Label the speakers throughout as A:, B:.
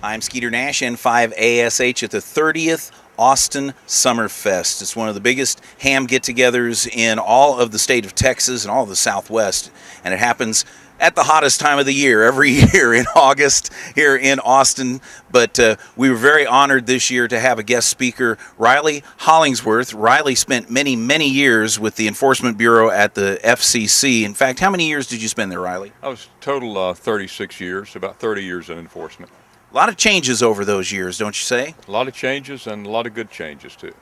A: I'm Skeeter Nash, N5ASH at the 30th Austin Summerfest. It's one of the biggest ham get-togethers in all of the state of Texas and all of the Southwest, and it happens at the hottest time of the year, every year in August here in Austin. But we were very honored this year to have a guest speaker, Riley Hollingsworth. Riley spent many, many years with the Enforcement Bureau at the FCC. In fact, how many years did you spend there, Riley?
B: I was total 36 years, about 30 years in enforcement.
A: A lot of changes over those years, don't you say?
B: A lot of changes and a lot of good changes too.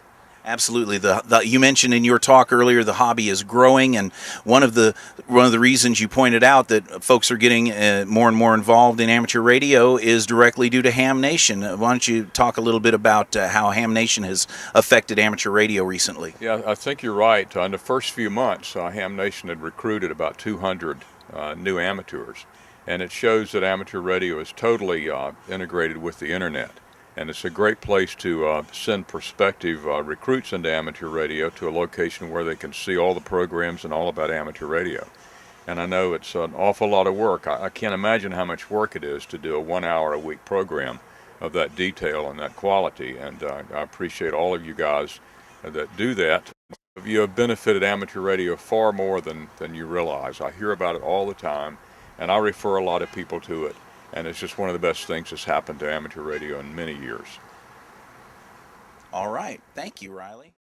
A: Absolutely. You mentioned in your talk earlier the hobby is growing, and one of the reasons you pointed out that folks are getting more and more involved in amateur radio is directly due to Ham Nation. Why don't you talk a little bit about how Ham Nation has affected amateur radio recently?
B: Yeah, I think you're right. In the first few months, Ham Nation had recruited about 200 new amateurs, and it shows that amateur radio is totally integrated with the internet. And it's a great place to send prospective recruits into amateur radio to a location where they can see all the programs and all about amateur radio. And I know it's an awful lot of work. I can't imagine how much work it is to do a 1 hour a week program of that detail and that quality. And I appreciate all of you guys that do that. You have benefited amateur radio far more than you realize. I hear about it all the time, and I refer a lot of people to it. And it's just one of the best things that's happened to amateur radio in many years.
A: All right. Thank you, Riley.